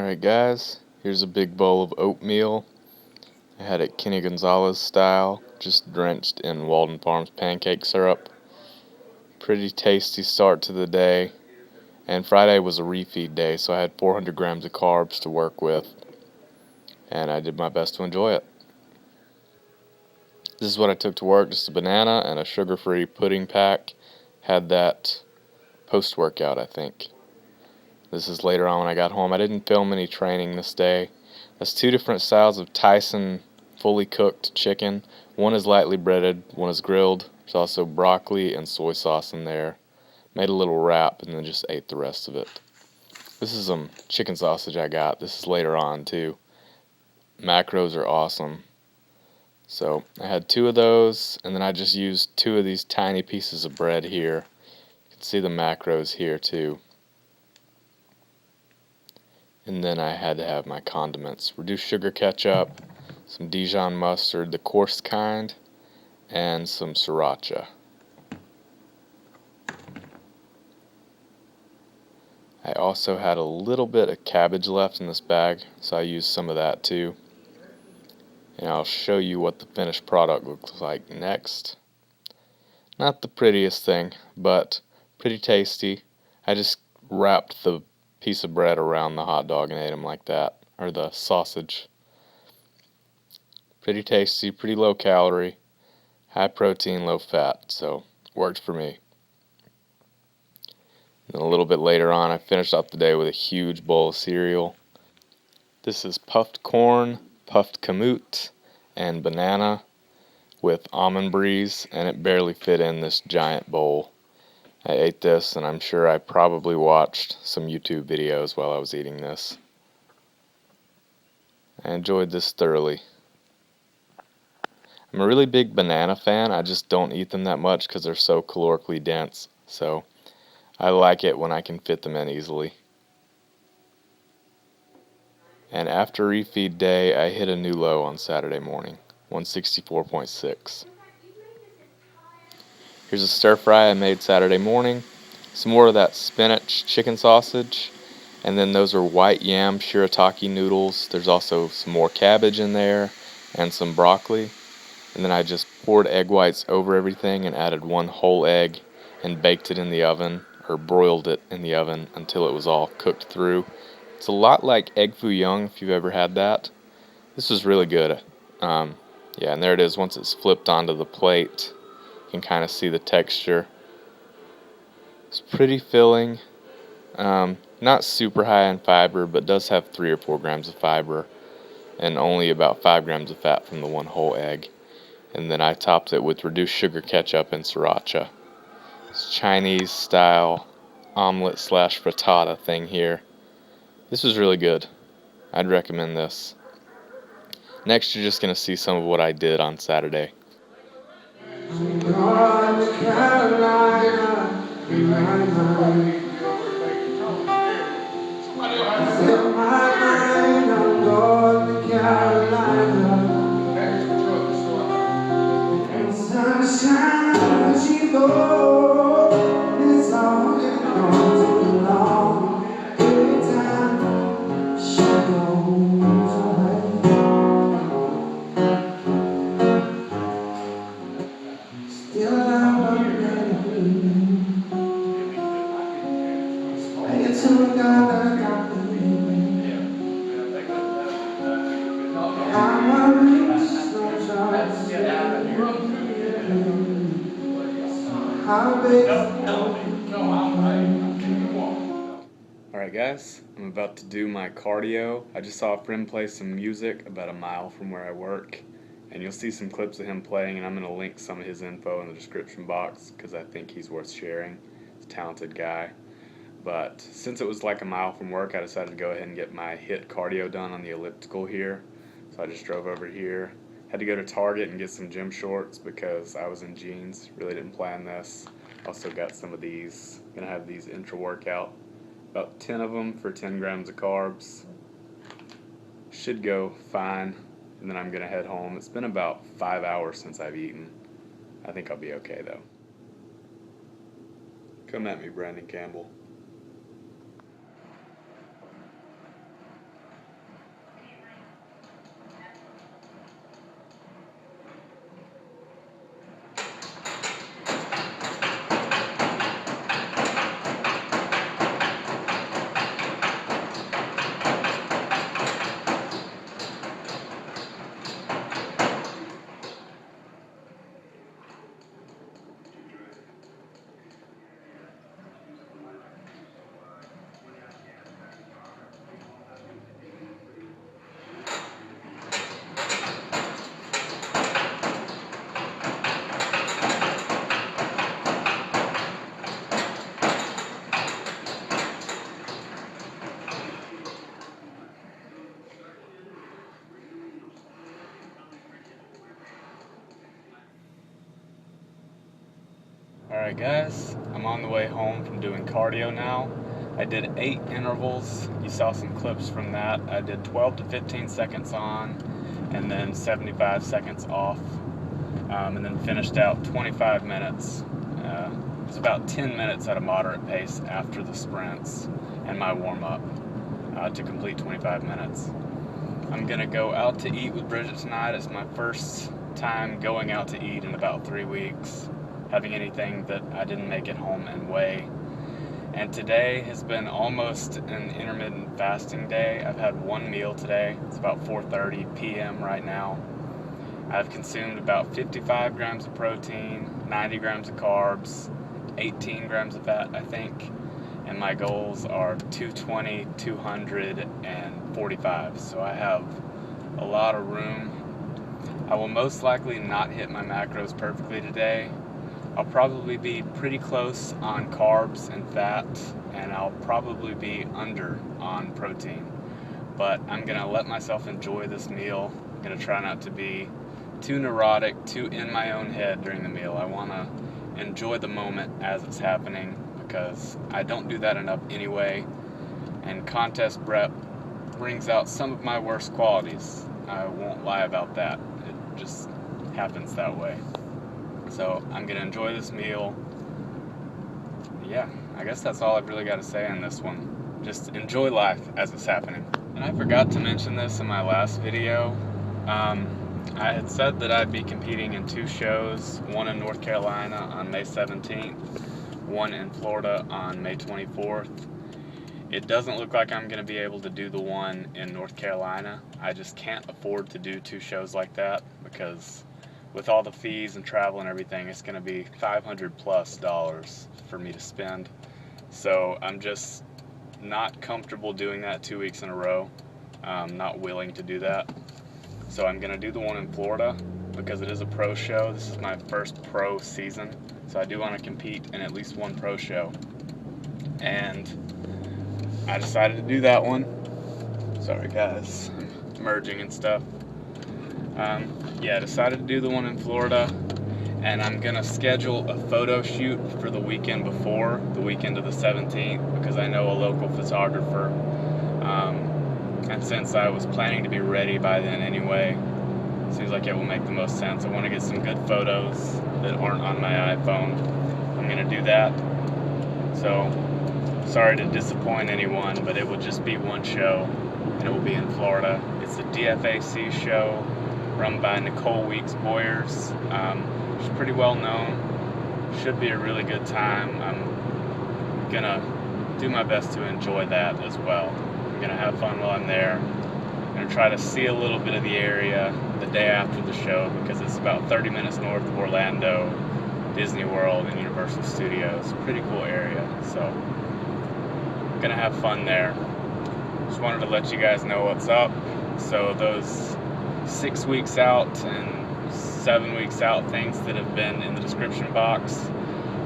Alright guys, here's a big bowl of oatmeal. I had it Kenny Gonzalez style, just drenched in Walden Farms pancake syrup. Pretty tasty start to the day. And Friday was a refeed day, so I had 400 grams of carbs to work with. And I did my best to enjoy it. This is what I took to work, just a banana and a sugar-free pudding pack. Had that post-workout, I think. This is later on when I got home. I didn't film any training this day. That's two different styles of Tyson fully cooked chicken. One is lightly breaded, one is grilled. There's also broccoli and soy sauce in there. Made a little wrap and then just ate the rest of it. This is some chicken sausage I got. This is later on too. Macros are awesome. So I had two of those, and then I just used two of these tiny pieces of bread here. You can see the macros here too. And then I had to have my condiments. Reduced sugar ketchup, some Dijon mustard, the coarse kind, and some sriracha. I also had a little bit of cabbage left in this bag, so I used some of that too. And I'll show you what the finished product looks like next. Not the prettiest thing, but pretty tasty. I just wrapped the piece of bread around the hot dog and ate them like that, or the sausage. Pretty tasty, pretty low calorie, high protein, low fat, so worked for me. And a little bit later on, I finished up the day with a huge bowl of cereal. This is puffed corn, puffed kamut, and banana with almond breeze, and it barely fit in this giant bowl. I ate this, and I'm sure I probably watched some YouTube videos while I was eating this. I enjoyed this thoroughly. I'm a really big banana fan. I just don't eat them that much because they're so calorically dense. So I like it when I can fit them in easily. And after refeed day, I hit a new low on Saturday morning, 164.6. Here's a stir fry I made Saturday morning. Some more of that spinach chicken sausage. And then those are white yam shirataki noodles. There's also some more cabbage in there and some broccoli. And then I just poured egg whites over everything and added one whole egg and baked it in the oven, or broiled it in the oven until it was all cooked through. It's a lot like egg foo young if you've ever had that. This was really good. Yeah, and there it is once it's flipped onto the plate. You can kind of see the texture. It's pretty filling. Not super high in fiber, but does have 3 or 4 grams of fiber and only about 5 grams of fat from the one whole egg. And then I topped it with reduced sugar ketchup and sriracha. It's Chinese style omelet / frittata thing here. This was really good. I'd recommend this. Next, you're just going to see some of what I did on Saturday. Alright guys, I'm about to do my cardio. I just saw a friend play some music about a mile from where I work, and you'll see some clips of him playing, and I'm going to link some of his info in the description box because I think he's worth sharing. He's a talented guy. But since it was like a mile from work, I decided to go ahead and get my HIIT cardio done on the elliptical here. So I just drove over here. Had to go to Target and get some gym shorts because I was in jeans. Really didn't plan this. Also got some of these. Gonna have these intra-workout. About 10 of them for 10 grams of carbs. Should go fine. And then I'm gonna head home. It's been about 5 hours since I've eaten. I think I'll be okay though. Come at me, Brandon Campbell. Alright guys, I'm on the way home from doing cardio now. I did 8 intervals. You saw some clips from that. I did 12 to 15 seconds on and then 75 seconds off. And then finished out 25 minutes. It was about 10 minutes at a moderate pace after the sprints and my warm-up to complete 25 minutes. I'm going to go out to eat with Bridget tonight. It's my first time going out to eat in about 3 weeks, having anything that I didn't make at home and weigh. And today has been almost an intermittent fasting day. I've had one meal today. It's about 4:30 p.m. right now. I've consumed about 55 grams of protein, 90 grams of carbs, 18 grams of fat, I think. And my goals are 220, 200, and 45. So I have a lot of room. I will most likely not hit my macros perfectly today. I'll probably be pretty close on carbs and fat, and I'll probably be under on protein. But I'm going to let myself enjoy this meal. I'm going to try not to be too neurotic, too in my own head during the meal. I want to enjoy the moment as it's happening because I don't do that enough anyway. And contest prep brings out some of my worst qualities. I won't lie about that. It just happens that way. So I'm going to enjoy this meal. Yeah, I guess that's all I've really got to say on this one. Just enjoy life as it's happening. And I forgot to mention this in my last video. I had said that I'd be competing in 2 shows, one in North Carolina on May 17th, one in Florida on May 24th. It doesn't look like I'm going to be able to do the one in North Carolina. I just can't afford to do 2 shows like that because with all the fees and travel and everything, it's going to be $500+ for me to spend. So I'm just not comfortable doing that 2 weeks in a row. I'm not willing to do that. So I'm going to do the one in Florida because it is a pro show. This is my first pro season. So I do want to compete in at least one pro show. And I decided to do that one. Sorry guys, I'm merging and stuff. Yeah, I decided to do the one in Florida. And I'm going to schedule a photo shoot for the weekend before, the weekend of the 17th, because I know a local photographer. And since I was planning to be ready by then anyway, it seems like it will make the most sense. I want to get some good photos that aren't on my iPhone. I'm going to do that. So, sorry to disappoint anyone, but it will just be one show, and it will be in Florida. It's the DFAC show run by Nicole Weeks Boyers. She's pretty well known. Should be a really good time. I'm going to do my best to enjoy that as well. I'm going to have fun while I'm there. I'm going to try to see a little bit of the area the day after the show because it's about 30 minutes north of Orlando, Disney World, and Universal Studios. Pretty cool area. So I'm going to have fun there. Just wanted to let you guys know what's up. So those 6 weeks out and 7 weeks out things that have been in the description box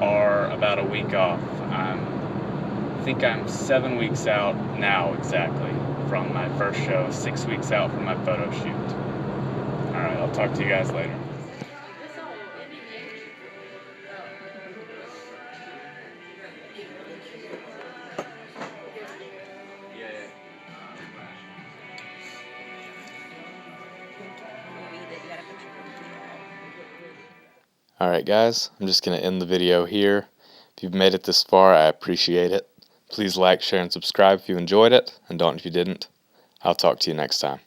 are about a week off. I think I'm 7 weeks out now exactly from my first show, 6 weeks out from my photo shoot. Alright, I'll talk to you guys later. Alright guys, I'm just going to end the video here. If you've made it this far, I appreciate it. Please like, share, and subscribe if you enjoyed it, and don't if you didn't. I'll talk to you next time.